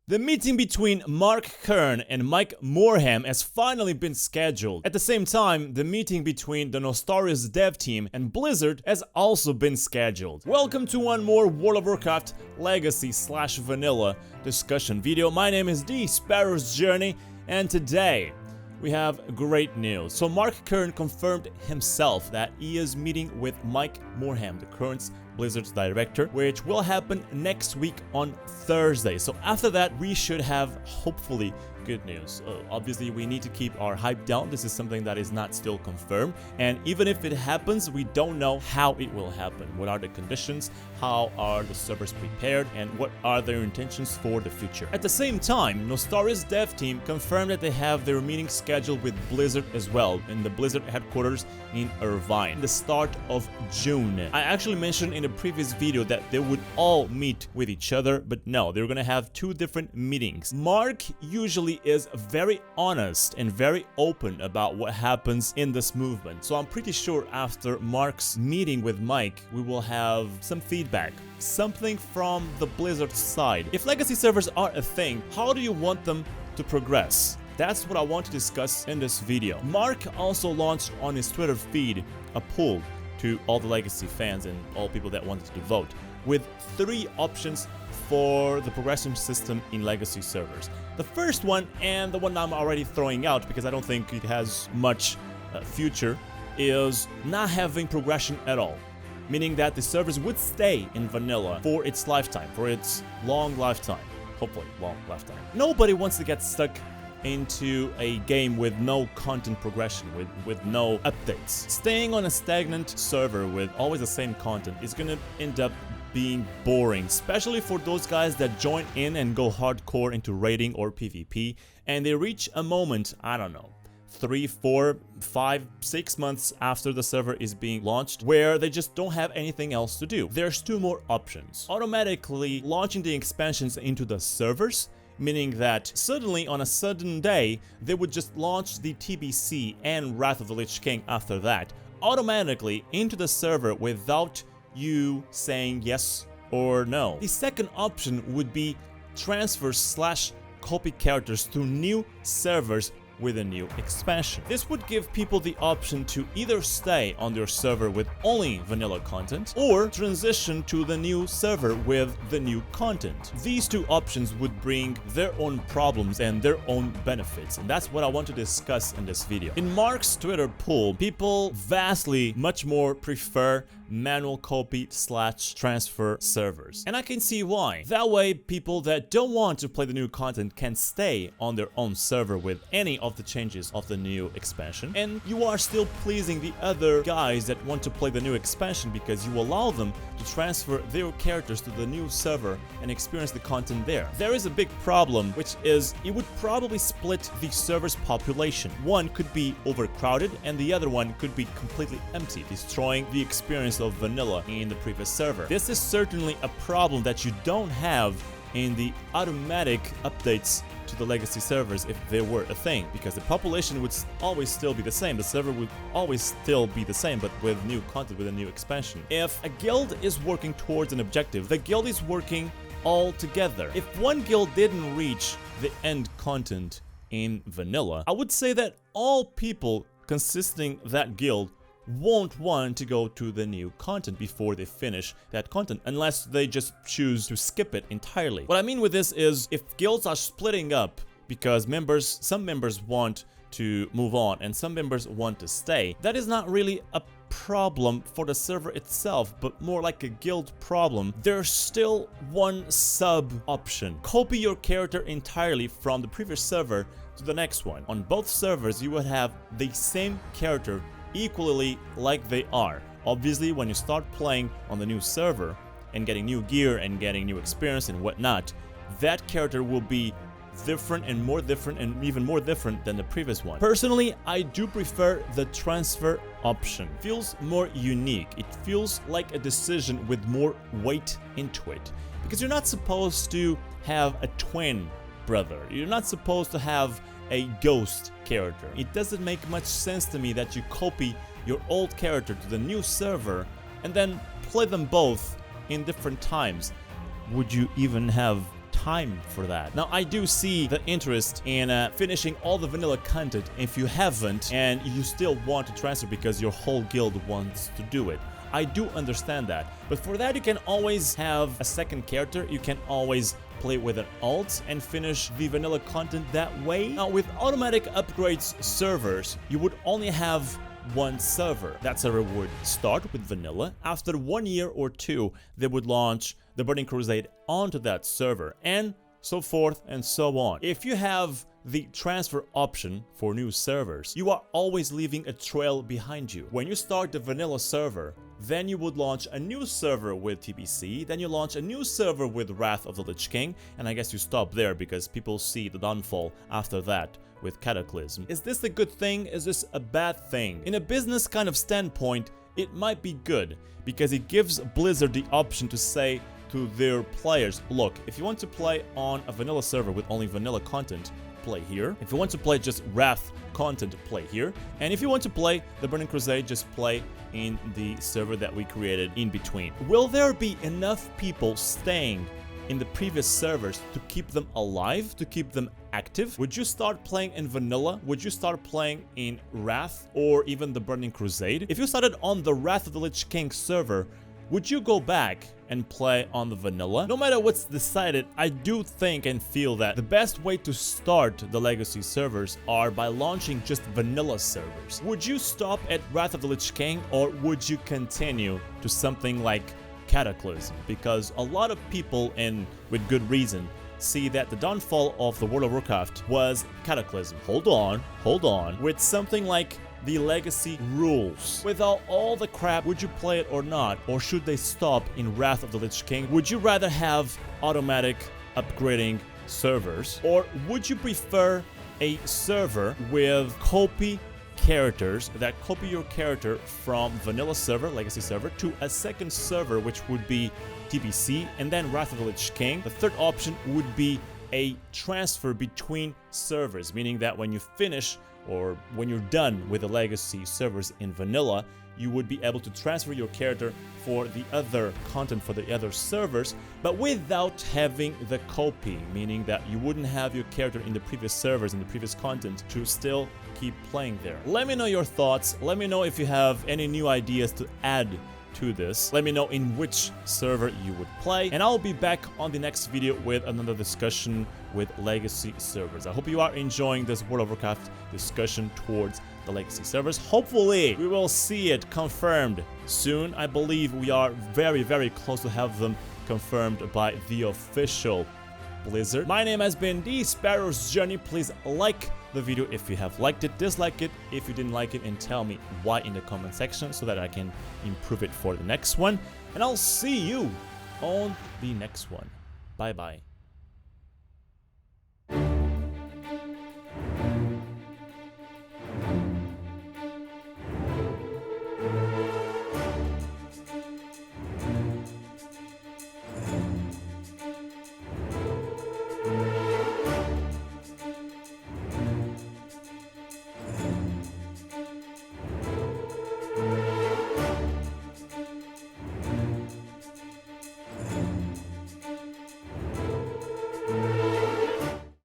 The meeting between Mark Kern and Mike Morhaime has finally been scheduled. At the same time, the meeting between the Nostarius dev team and Blizzard has also been scheduled. Welcome to one more World of Warcraft Legacy/Vanilla discussion video. My name is TheSparrowsJourney, and today we have great news. So Mark Kern confirmed himself that he is meeting with Mike Morhaime, the current Blizzard's director, which will happen next week on Thursday. So after that, we should have, hopefully, good news. Obviously, we need to keep our hype down. This is something that is not still confirmed. And even if it happens, we don't know how it will happen. What are the conditions? How are the servers prepared? And what are their intentions for the future? At the same time, Nostarius dev team confirmed that they have their meeting scheduled with Blizzard as well, in the Blizzard headquarters in Irvine, the start of June. I actually mentioned in a previous video that they would all meet with each other, but no, they're gonna have two different meetings. Mark usually is very honest and very open about what happens in this movement, so I'm pretty sure after Mark's meeting with Mike, we will have some feedback, something from the Blizzard side. If legacy servers are a thing, how do you want them to progress? That's what I want to discuss in this video. Mark also launched on his Twitter feed a poll to all the legacy fans and all people that wanted to vote, with 3 options for the progression system in legacy servers. The first one, and the one I'm already throwing out because I don't think it has much future, is not having progression at all. Meaning that the servers would stay in vanilla for its lifetime, for its long lifetime. Hopefully, long lifetime. Nobody wants to get stuck into a game with no content progression, with no updates. Staying on a stagnant server with always the same content is gonna end up being boring, especially for those guys that join in and go hardcore into raiding or PvP, and they reach a moment, I don't know, 3, 4, 5, 6 months after the server is being launched, where they just don't have anything else to do. There's 2 more options. Automatically launching the expansions into the servers, meaning that suddenly on a sudden day, they would just launch the TBC and Wrath of the Lich King after that, automatically into the server without you saying yes or no. The second option would be transfer/copy characters to new servers with a new expansion. This would give people the option to either stay on their server with only vanilla content or transition to the new server with the new content. These 2 options would bring their own problems and their own benefits, and that's what I want to discuss in this video. In Mark's Twitter poll, people vastly much more prefer manual copy/transfer servers, and I can see why. That way, people that don't want to play the new content can stay on their own server with any of the changes of the new expansion, and you are still pleasing the other guys that want to play the new expansion because you allow them to transfer their characters to the new server and experience the content there. There is a big problem, which is it would probably split the server's population. One could be overcrowded and the other one could be completely empty, destroying the experience of vanilla in the previous server. This is certainly a problem that you don't have in the automatic updates to the legacy servers if they were a thing, because the population would always still be the same, the server would always still be the same, but with new content, with a new expansion. If a guild is working towards an objective, the guild is working all together. If one guild didn't reach the end content in vanilla, I would say that all people consisting that guild won't want to go to the new content before they finish that content, unless they just choose to skip it entirely. What I mean with this is, if guilds are splitting up because some members want to move on and some members want to stay, that is not really a problem for the server itself, but more like a guild problem. There's still one sub option. Copy your character entirely from the previous server to the next one. On both servers, you would have the same character equally like they are. Obviously, when you start playing on the new server and getting new gear and getting new experience and whatnot, that character will be different and even more different than the previous one. Personally, I do prefer the transfer option. It feels more unique. It feels like a decision with more weight into it, because you're not supposed to have a twin brother. You're not supposed to have a ghost character. It doesn't make much sense to me that you copy your old character to the new server and then play them both in different times. Would you even have time for that. Now, I do see the interest in finishing all the vanilla content if you haven't and you still want to transfer because your whole guild wants to do it. I do understand that, but for that you can always have a second character, you can always play with an alt and finish the vanilla content that way. Now, with automatic upgrades servers, you would only have one server. That server would start with vanilla. After 1 year or 2, they would launch the Burning Crusade onto that server, and so forth and so on. If you have the transfer option for new servers, you are always leaving a trail behind you. When you start the vanilla server, then you would launch a new server with TBC, then you launch a new server with Wrath of the Lich King, and I guess you stop there because people see the downfall after that with Cataclysm. Is this a good thing? Is this a bad thing? In a business kind of standpoint, it might be good because it gives Blizzard the option to say to their players, look, if you want to play on a vanilla server with only vanilla content, play here. If you want to play just Wrath content, play here. And if you want to play the Burning Crusade, just play in the server that we created in between. Will there be enough people staying in the previous servers to keep them alive, to keep them active? Would you start playing in vanilla? Would you start playing in Wrath or even the Burning Crusade? If you started on the Wrath of the Lich King server, would you go back and play on the vanilla? No matter what's decided, I do think and feel that the best way to start the legacy servers are by launching just vanilla servers. Would you stop at Wrath of the Lich King or would you continue to something like Cataclysm? Because a lot of people, and with good reason, see that the downfall of the World of Warcraft was Cataclysm. Hold on. With something like the legacy rules. Without all the crap, would you play it or not? Or should they stop in Wrath of the Lich King? Would you rather have automatic upgrading servers? Or would you prefer a server with copy characters that copy your character from vanilla server, legacy server, to a second server, which would be TBC, and then Wrath of the Lich King? The third option would be a transfer between servers, meaning that when you finish or when you're done with the legacy servers in vanilla, you would be able to transfer your character for the other content for the other servers, but without having the copy, meaning that you wouldn't have your character in the previous servers, in the previous content, to still keep playing there. Let me know your thoughts. Let me know if you have any new ideas to add to this. Let me know in which server you would play, and I'll be back on the next video with another discussion with legacy servers. I hope you are enjoying this World of Warcraft discussion towards the legacy servers. Hopefully we will see it confirmed soon. I believe we are very, very close to have them confirmed by the official Blizzard. My name has been TheSparrowsJourney. Please like the video if you have liked it, dislike it if you didn't like it, and tell me why in the comment section so that I can improve it for the next one. And I'll see you on the next one. Bye bye.